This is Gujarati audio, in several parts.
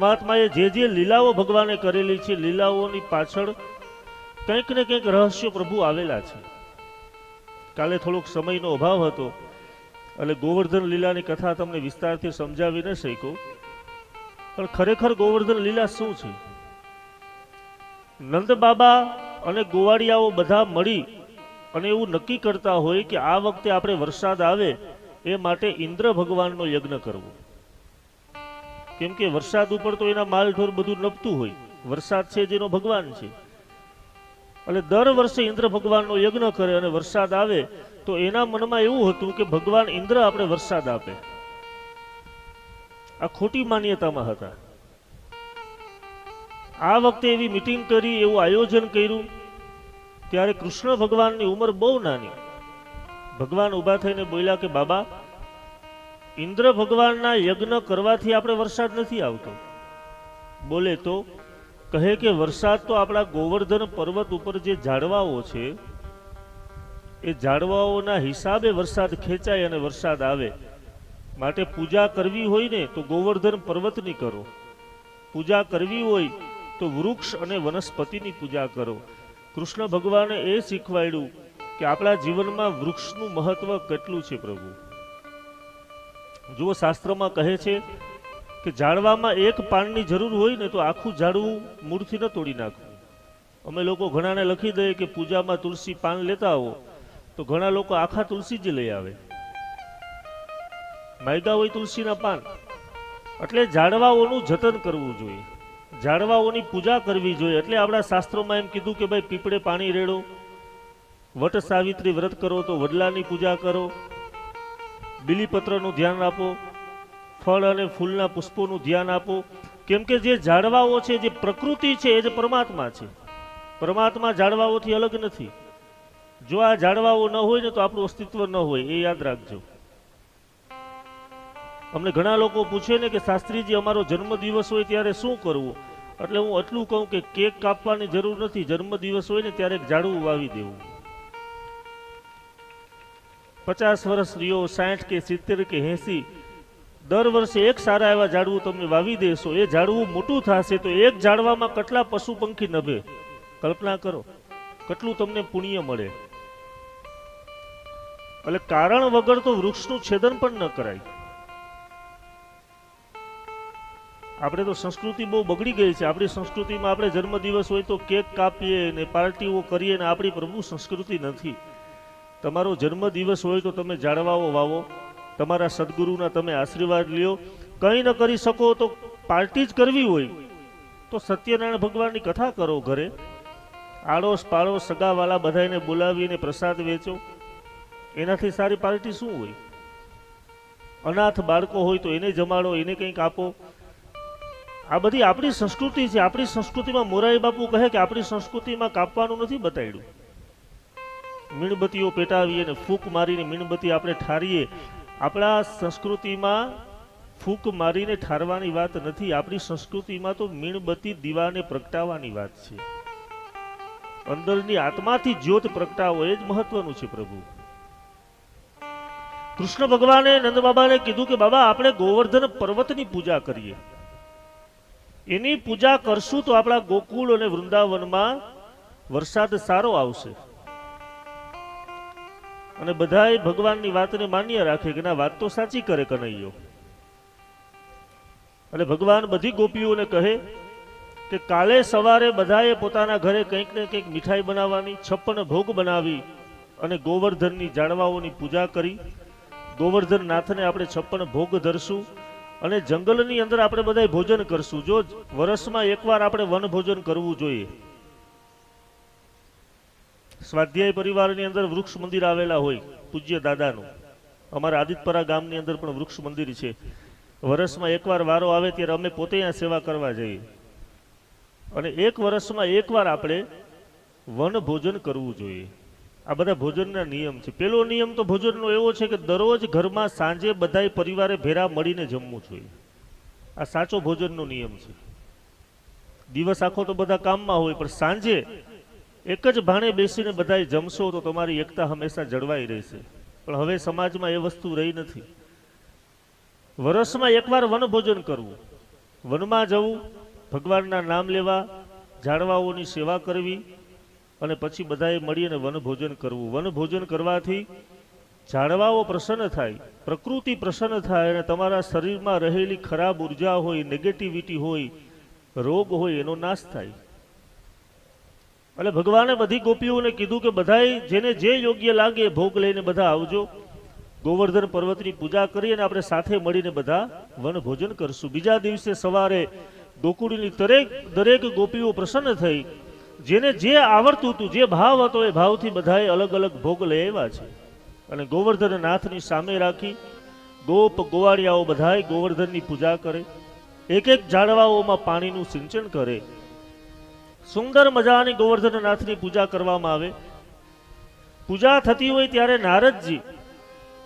પરમાત્માએ જે લીલાઓ ભગવાને કરેલી છે, લીલાઓની પાછળ કંઈક ને કંઈક રહસ્યો પ્રભુ આવેલા છે. કાલે થોડોક સમયનો અભાવ હતો એટલે ગોવર્ધન લીલાની કથા તમને વિસ્તારથી સમજાવી ન શક્યો, પણ ખરેખર ગોવર્ધન લીલા શું છે? નંદ બાબા અને ગોવાળિયાઓ બધા મળી અને એવું નક્કી કરતા હોય કે આ વખતે આપણે વરસાદ આવે એ માટે ઇન્દ્ર ભગવાનનો યજ્ઞ કરવો. કેમ કે વરસાદ ઉપર તો એના માલઢોર બધું નપતું હોય, વરસાદ છે જેનો ભગવાન છે. એટલે દર વર્ષે ઇન્દ્ર ભગવાનનો યજ્ઞ કરે અને વરસાદ આવે તો એના મનમાં એવું હતું કે ભગવાન ઇન્દ્ર આપણે વરસાદ આપે. આ ખોટી માન્યતામાં હતા. આ વખતે એવી મીટિંગ કરી, એવું આયોજન કર્યું. ત્યારે કૃષ્ણ ભગવાનની ઉંમર બહુ નાની. ભગવાન ઊભા થઈને બોલ્યા કે બાબા, ઇન્દ્ર ભગવાનના યજ્ઞ કરવાથી આપણે વરસાદ નથી આવતો. બોલે તો કહે કે વરસાદ તો આપણા ગોવર્ધન પર્વત ઉપર જે ઝાડવાઓ છે એ ઝાડવાઓના હિસાબે વરસાદ ખેંચાય અને વરસાદ આવે. માટે પૂજા કરવી હોય ને તો ગોવર્ધન પર્વતની કરો, પૂજા કરવી હોય તો વૃક્ષ અને વનસ્પતિની પૂજા કરો. કૃષ્ણ ભગવાને એ શીખવાડ્યું કે આપણા જીવનમાં વૃક્ષનું મહત્વ કેટલું છે. પ્રભુ જુઓ, શાસ્ત્રમાં કહે છે કે ઝાડવામાં એક પાનની જરૂર હોય ને તો આખું ઝાડવું મૂળથી ન તોડી નાખવું. અમે લોકો ઘણાને લખી દઈએ કે પૂજામાં તુલસી પાન લેતા આવો, તો ઘણા લોકો આખા તુલસી જ લઈ આવે, માયગા હોય તુલસીના પાન. એટલે ઝાડવાઓનું જતન કરવું જોઈએ, ઝાડવાઓની પૂજા કરવી જોઈએ. એટલે આપણા શાસ્ત્રોમાં એમ કીધું કે ભાઈ પીપળે પાણી રેડો, વટ સાવિત્રી વ્રત કરો તો વડલાની પૂજા કરો, બીલીપત્રનું ધ્યાન આપો, ફળ અને ફૂલના પુષ્પોનું ધ્યાન આપો. કેમ કે જે ઝાડવાઓ છે, જે પ્રકૃતિ છે, એ જ પરમાત્મા છે. પરમાત્મા ઝાડવાઓથી અલગ નથી. જો આ ઝાડવાઓ ન હોય ને તો આપણું અસ્તિત્વ ન હોય, એ યાદ રાખજો. અમને ઘણા લોકો પૂછે ને કે શાસ્ત્રીજી અમારો જન્મદિવસ હોય ત્યારે શું કરવું? એટલે હું એટલું કહું કે કેક કાપવાની જરૂર નથી. જન્મદિવસ હોય ને ત્યારે ઝાડવું વાવી દેવું. 50 વર્ષ રહ્યો, 60 કે 70 કે 80, દર વર્ષે એક સારા એવા ઝાડવું તમે વાવી દેશો. એ ઝાડવું મોટું થશે તો એક ઝાડવામાં કેટલા પશુ પંખી નભે. કલ્પના કરો કેટલું તમને પુણ્ય મળે. એટલે કારણ વગર તો વૃક્ષનું છેદન પણ ન કરાય. આપણે તો સંસ્કૃતિ બહુ બગડી ગઈ છે. આપણી સંસ્કૃતિમાં આપણે જન્મદિવસ હોય તો કેક કાપીએ ને પાર્ટીઓ કરીએ ને, આપણી પ્રભુ સંસ્કૃતિ નથી. તમારો જન્મદિવસ હોય તો તમે ઝાડવાઓ વાવો, તમારા સદગુરુના તમે આશીર્વાદ લ્યો. કંઈ ન કરી શકો તો પાર્ટી જ કરવી હોય તો સત્યનારાયણ ભગવાનની કથા કરો ઘરે. આડોશ પાડોશ સગાવાલા બધાને બોલાવીને પ્રસાદ વેચો. એનાથી સારી પાર્ટી શું હોય? અનાથ બાળકો હોય તો એને જમાડો, એને કંઈક આપો. આ બધી આપણી સંસ્કૃતિ છે. આપણી સંસ્કૃતિમાં મોરારી બાપુ કહે કે આપણી સંસ્કૃતિમાં કાપવાનું નથી બતાવ્યું. મીણબત્તીઓ પેટાવીએ ને ફૂંક મારીને મીણબત્તી આપણે ઠારીએ. આપણા સંસ્કૃતિમાં ફૂંક મારીને ઠારવાની વાત નથી. આપણી સંસ્કૃતિમાં તો મીણબત્તી દીવાને પ્રગટાવવાની વાત છે. અંદરની આત્માથી જ્યોત પ્રગટાવો, એ જ મહત્વનું છે. પ્રભુ કૃષ્ણ ભગવાને નંદ બાબાને કીધું કે બાબા આપણે ગોવર્ધન પર્વતની પૂજા કરીએ. એની પૂજા કરશું તો આપણા ગોકુળ અને વૃંદાવનમાં વરસાદ સારો આવશે. અને બધાએ ભગવાનની વાતને માન્ય રાખે કે ના, વાત તો સાચી કરે કનૈયો. એટલે ભગવાન બધી ગોપીઓને કહે કે કાલે સવારે બધાએ પોતાના ઘરે કંઈક ને કંઈક મીઠાઈ બનાવવાની, 56 ભોગ બનાવી અને ગોવર્ધનની ઝાડવાઓની પૂજા કરી. ગોવર્ધન નાથને આપણે 56 ભોગ ધરશું અને જંગલની અંદર આપણે બધા ભોજન કરશું. જો વર્ષમાં એકવાર આપણે વન ભોજન કરવું જોઈએ. સ્વાધ્યાય પરિવારની અંદર વૃક્ષ મંદિર આવેલા હોય પૂજ્ય દાદાનું. અમારા આદિત્યપરા ગામની અંદર પણ વૃક્ષ મંદિર છે. વર્ષમાં એકવાર વારો આવે ત્યારે અમે પોતે અહીંયા સેવા કરવા જઈએ. અને એક વર્ષમાં એકવાર આપણે વન ભોજન કરવું જોઈએ. આ બધા ભોજનના નિયમ છે. પેલો નિયમ તો ભોજનનો એવો છે કે દરરોજ ઘરમાં સાંજે બધાય પરિવારે ભેરા મળીને જમવું જોઈએ. આ સાચો ભોજનનો નિયમ છે. દિવસ આખો તો બધા કામમાં હોય, પણ સાંજે એક જ ભાણે બેસીને બધાય જમશો તો તમારી એકતા હંમેશા જળવાઈ રહેશે. પણ હવે સમાજમાં એ વસ્તુ રહી નથી. વર્ષમાં એકવાર વન ભોજન કરવું. વનમાં જવું, ભગવાનના નામ લેવા, ઝાડવાઓની સેવા કરવી અને પછી બધાએ મળીને વનભોજન કરવું. વનભોજન કરવાથી ઝાડવાઓ પ્રસન્ન થાય, પ્રકૃતિ પ્રસન્ન થાય અને તમારા શરીરમાં રહેલી ખરાબ ઉર્જા હોય, નેગેટિવિટી હોય, રોગ હોય એનો નાશ થાય. એટલે ભગવાને બધી ગોપીઓને કીધું કે બધાએ જેને જે યોગ્ય લાગે ભોગ લઈને બધા આવજો. ગોવર્ધન પર્વતની પૂજા કરી અને આપણે સાથે મળીને બધા વનભોજન કરશું. બીજા દિવસે સવારે ગોકુળની દરેક ગોપીઓ પ્રસન્ન થઈ. જેને જે આવડતું હતું, જે ભાવ હતો એ ભાવથી બધાએ અલગ અલગ ભોગ લઈ આવ્યા છે અને ગોવર્ધન નાથની સામે રાખી ગોપ ગોવાળિયાઓ બધાએ ગોવર્ધનની પૂજા કરે. એક એક ઝાડવાઓમાં પાણીનું સિંચન કરે. સુંદર મજાની ગોવર્ધન નાથની પૂજા કરવામાં આવે. પૂજા થતી હોય ત્યારે નારદજી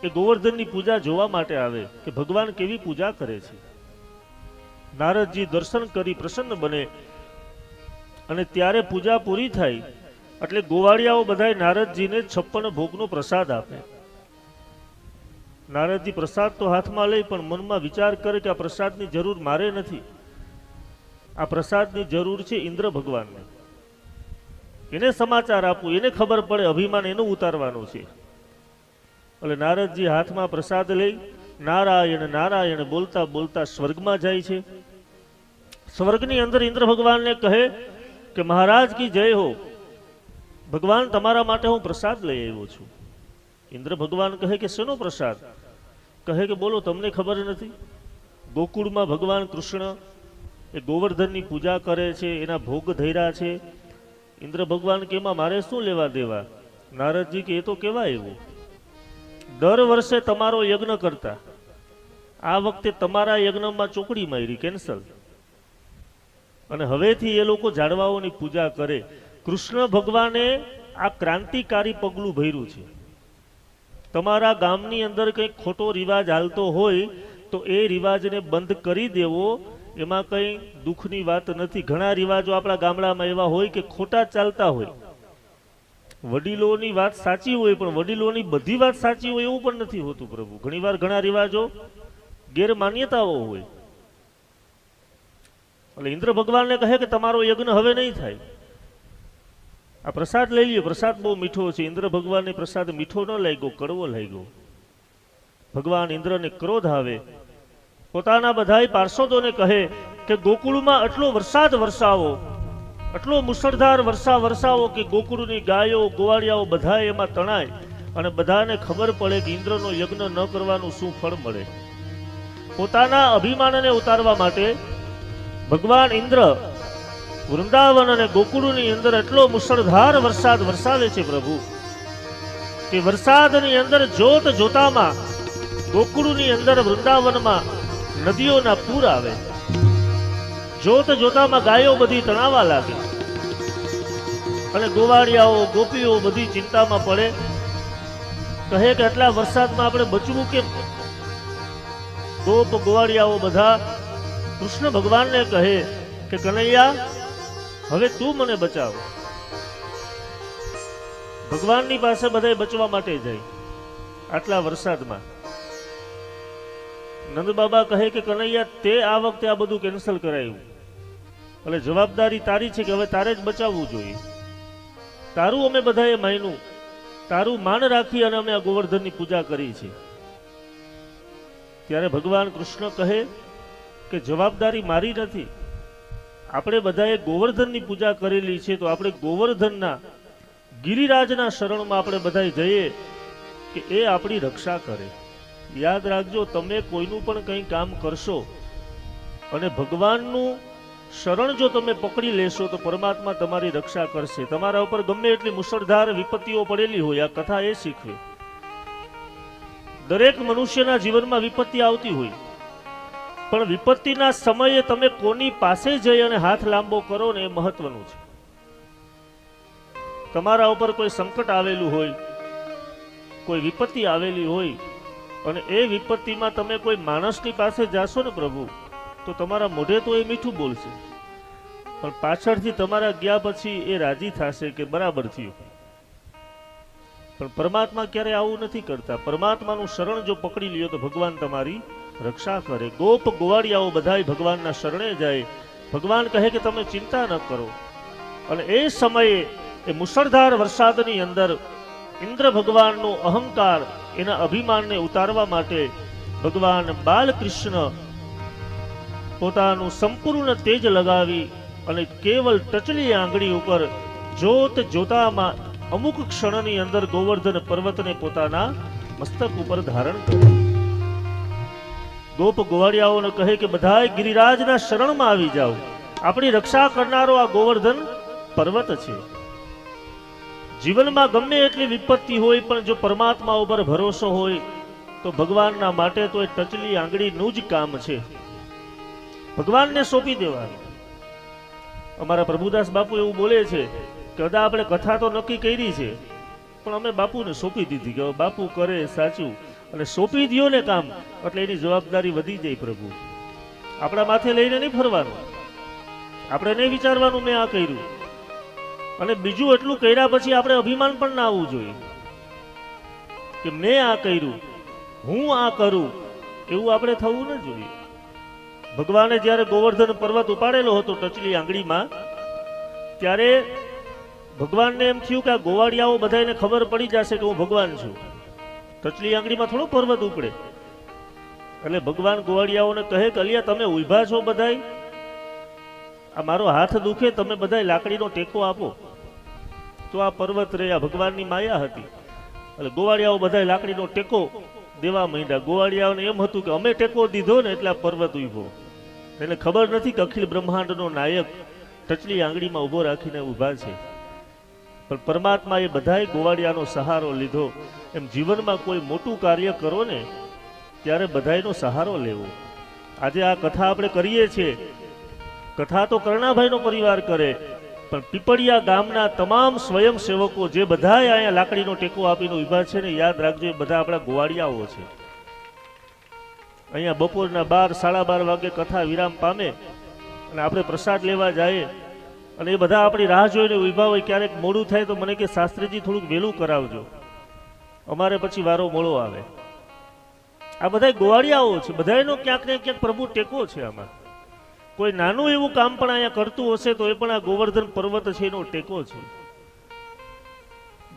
એ ગોવર્ધનની પૂજા જોવા માટે આવે કે ભગવાન કેવી પૂજા કરે છે. નારદજી દર્શન કરી પ્રસન્ન બને અને ત્યારે પૂજા પૂરી થાય એટલે ગોવાળિયાઓ બધાએ નારદજીને 56 ભોગનો પ્રસાદ આપે. નારદજી પ્રસાદ તો હાથમાં લઈ પણ મનમાં વિચાર કરે કે આ પ્રસાદની જરૂર મારે નથી, આ પ્રસાદની જરૂર છે ઇન્દ્ર ભગવાનને. એને સમાચાર આપવું, એને ખબર પડે, અભિમાન એનું ઉતારવાનું છે. એટલે નારદજી હાથમાં પ્રસાદ લઈ નારાયણ નારાયણ બોલતા બોલતા સ્વર્ગમાં જાય છે. સ્વર્ગની અંદર ઇન્દ્ર ભગવાનને કહે કે મહારાજ કી જય હો, ભગવાન તમારા માટે હું પ્રસાદ લઈ આવ્યો છું. ઇન્દ્ર ભગવાન કહે કે શેનો પ્રસાદ? કહે કે બોલો, તમને ખબર નથી? ગોકુળમાં ભગવાન કૃષ્ણ એ ગોવર્ધનની પૂજા કરે છે, એના ભોગ ધર્યા છે. ઇન્દ્ર ભગવાન કે એમાં મારે શું લેવા દેવા? નારદજી કે એ તો કેવા એવું, દર વર્ષે તમારો યજ્ઞ કરતા, આ વખતે તમારા યજ્ઞમાં ચોકડી મારી, કેન્સલ. અને હવેથી એ લોકો ઝાડવાઓની પૂજા કરે. કૃષ્ણ ભગવાને આ ક્રાંતિકારી પગલું ભર્યું છે. તમારા ગામની અંદર કંઈક ખોટો રિવાજ હાલતો હોય તો એ રિવાજને બંધ કરી દેવો, એમાં કંઈ દુઃખની વાત નથી. ઘણા રિવાજો આપણા ગામડામાં એવા હોય કે ખોટા ચાલતા હોય. વડીલોની વાત સાચી હોય પણ વડીલોની બધી વાત સાચી હોય એવું પણ નથી હોતું પ્રભુ. ઘણીવાર ઘણા રિવાજો ગેરમાન્યતાઓ હોય. એટલે ઇન્દ્ર ભગવાનને કહે કે તમારો યજ્ઞ હવે નહીં થાય, આ પ્રસાદ લઈ લ્યો, પ્રસાદ બહુ મીઠો છે. ઇન્દ્ર ભગવાનને પ્રસાદ મીઠો ન લાગ્યો, કડવો લાગ્યો. ભગવાન ઇન્દ્રને ક્રોધ આવે, પોતાના બધાય પાર્ષદોને કહે કે ગોકુળમાં આટલો વરસાદ વરસાવો, આટલો મુશળધાર વરસાવો કે ગોકુળની ગાયો ગોવાળિયાઓ બધા એમાં તણાય અને બધાને ખબર પડે કે ઇન્દ્રનો યજ્ઞ ન કરવાનું શું ફળ મળે. પોતાના અભિમાનને ઉતારવા માટે ભગવાન ઇન્દ્ર વૃંદાવન અને ગોકુળની અંદર એટલો મુશળધાર વરસાદ વરસાવે છે પ્રભુ કે વરસાદની અંદર જોત જોતામાં ગોકુળની અંદર વૃંદાવનમાં નદીઓના પૂર આવે. જોત જોતામાં ગાયો બધી તણાવા લાગે અને ગોવાળિયાઓ ગોપીઓ બધી ચિંતામાં પડે. કહે કે આટલા વરસાદમાં આપણે બચવું કેમ? ગોપ ગોવાળિયાઓ બધા કૃષ્ણ ભગવાનને કહે કે કનૈયા, હવે તું મને બચાવ. ભગવાનની પાસે બધા બચવા માટે જાય આટલા વરસાદમાં. નંદ બાબા કહે કે કનૈયા, તે આ વખતે આ બધું કેન્સલ કરાયું, એટલે જવાબદારી તારી છે કે હવે તારે જ બચાવવું જોઈએ. તારું અમે બધાએ માન્યું, તારું માન રાખી અને અમે આ ગોવર્ધનની પૂજા કરી છે. ત્યારે ભગવાન કૃષ્ણ કહે કે જવાબદારી મારી નથી, આપણે બધાએ ગોવર્ધનની પૂજા કરેલી છે તો આપણે ગોવર્ધનના ગિરિરાજના શરણમાં આપણે બધા જઈએ કે એ આપણી રક્ષા કરે. યાદ રાખજો, તમે કોઈનું પણ કંઈ કામ કરશો અને ભગવાનનું શરણ જો તમે પકડી લેશો તો પરમાત્મા તમારી રક્ષા કરશે. તમારા ઉપર ગમે એટલી મુશળધાર વિપત્તિઓ પડેલી હોય, આ કથા એ શીખવે. દરેક મનુષ્યના જીવનમાં વિપત્તિ આવતી હોય, પણ વિપત્તિના સમયે તમે કોની પાસે જઈ અને હાથ લાંબો કરો ને એ મહત્વનું છે. તમારા ઉપર કોઈ સંકટ આવેલું હોય, કોઈ વિપત્તિ આવેલી હોય અને એ વિપત્તિમાં તમે કોઈ માણસની પાસે જાશો ને પ્રભુ, તો તમારા મોઢે તો એ મીઠું બોલશે પણ પાછળથી તમારા ગયા પછી એ રાજી થશે કે બરાબર થયું. પણ પરમાત્મા ક્યારે આવું નથી કરતા. પરમાત્માનું શરણ જો પકડી લ્યો તો ભગવાન તમારી રક્ષા કરે. ગોપ ગોવાળિયાઓ બધાય ભગવાનના શરણે જાય. ભગવાન કહે કે તમે ચિંતા ન કરો. અને એ સમયે એ મુશળધાર વરસાદની અંદર ઇન્દ્ર ભગવાનનો અહંકાર, એના અભિમાનને ઉતારવા માટે ભગવાન બાલકૃષ્ણ પોતાનું સંપૂર્ણ તેજ લગાવી અને કેવલ ટચલી આંગળી ઉપર જોત જોતામાં અમુક ક્ષણની અંદર ગોવર્ધન પર્વતને પોતાના મસ્તક ઉપર ધારણ કર્યું. ગોપ ગોવાળિયાઓને કહે કે બધાય ગિરિરાજના શરણમાં આવી જાઓ. આપણી રક્ષા કરનારો આ ગોવર્ધન પર્વત છે. જીવનમાં ગમે એટલી વિપત્તિ હોય પણ જો પરમાત્મા ઉપર ભરોસો હોય તો ભગવાનના માટે તો એ ટચલી આંગળીનું જ કામ છે. ભગવાનને સોંપી દેવાનું. અમારા પ્રભુદાસ બાપુ એવું બોલે છે કે કદા આપણે કથા તો નક્કી કરી છે પણ અમે બાપુને સોંપી દીધી કે બાપુ કરે સાચું, અને સોંપી દો ને કામ એટલે એની જવાબદારી વધી જાય. પ્રભુ આપણા માથે લઈને નહીં ફરવાનું. આપણે નહીં વિચારવાનું મેં આ કર્યું, અને બીજું એટલું કર્યા પછી આપણે અભિમાન પણ ના આવવું જોઈએ કે મેં આ કર્યું, હું આ કરું, એવું આપણે થવું ન જોઈએ. ભગવાને જ્યારે ગોવર્ધન પર્વત ઉપાડેલો હતો ટચલી આંગળીમાં, ત્યારે ભગવાનને એમ થયું કે આ ગોવાળિયાઓ બધાને ખબર પડી જશે કે હું ભગવાન છું. ટચલી આંગળીમાં થોડો પર્વત ઉપડે. એટલે ભગવાન ગોવાળિયાઓને કહે કે અલિયા તમે ઊભા છો બધાય, આ મારો હાથ દુખે, તમે બધાય લાકડીનો ટેકો આપો તો આ પર્વત રે. આ ભગવાનની માયા હતી. એટલે ગોવાળિયાઓ બધાય લાકડીનો ટેકો દેવા માંડ્યા. ગોવાળિયાઓને એમ હતું કે અમે ટેકો દીધો ને એટલે આ પર્વત ઉભો. એને ખબર નથી કે અખિલ બ્રહ્માંડનો નાયક ટચલી આંગળીમાં ઊભો રાખીને ઊભા છે. પણ પરમાત્માએ બધાય ગોવાળિયાનો સહારો લીધો. એમ જીવનમાં કોઈ મોટું કાર્ય કરો ને ત્યારે બધાયનો સહારો લેવો. આજે આ કથા આપણે કરીએ છીએ, કથા તો કરણાભાઈનો પરિવાર કરે, પણ પીપળિયા ગામના તમામ સ્વયંસેવકો જે બધાય અહીંયા લાકડીનો ટેકો આપીને ઊભા છે ને, યાદ રાખજો એ બધા આપણા ગોવાળિયાઓ છે. અહીંયા બપોરના 12, 12:30 વાગે કથા વિરામ પામે અને આપણે પ્રસાદ લેવા જઈએ અને એ બધા આપણી રાહ જોઈને ઊભા હોય. ક્યારેક મોડું થાય તો મને કે શાસ્ત્રીજી થોડુંક વહેલું કરાવજો, અમારે પછી વારો મોડો આવે. આ બધા ગોવાળિયાઓ છે. બધાનો ક્યાંક ને ક્યાંક પ્રભુ ટેકો છે. આમાં કોઈ નાનું એવું કામ પણ અહીંયા કરતું હશે તો એ પણ આ ગોવર્ધન પર્વત છે એનો ટેકો છે.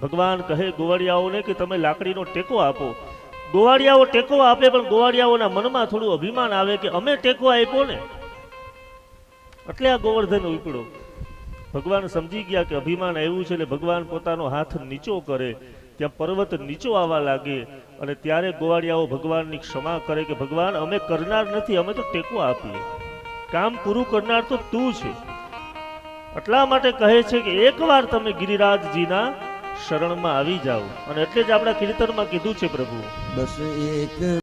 ભગવાન કહે ગોવાળિયાઓને કે તમે લાકડીનો ટેકો આપો. ગોવાળિયાઓ ટેકો આપે પણ ગોવાળિયાઓના મનમાં થોડું અભિમાન આવે કે અમે ટેકો આપ્યો ને એટલે આ ગોવર્ધન ઉપડ્યો. ભગવાન સમજી ગયા કે અભિમાન આવ્યું છે એટલે ભગવાન પોતાનો હાથ નીચો કરે, ત્યાં પર્વત નીચો આવવા લાગે અને ત્યારે ગોવાળિયાઓ ભગવાનની ક્ષમા કરે કે ભગવાન અમે કરનાર નથી, અમે તો ટેકો આપીએ, કામ પૂરું કરનાર તો તું છે. એટલા માટે કહે છે કે એકવાર તમે ગિરિરાજજીના શરણમાં આવી જાઓ. અને એટલે જ આપણા કીર્તનમાં કીધું છે પ્રભુ બસ એક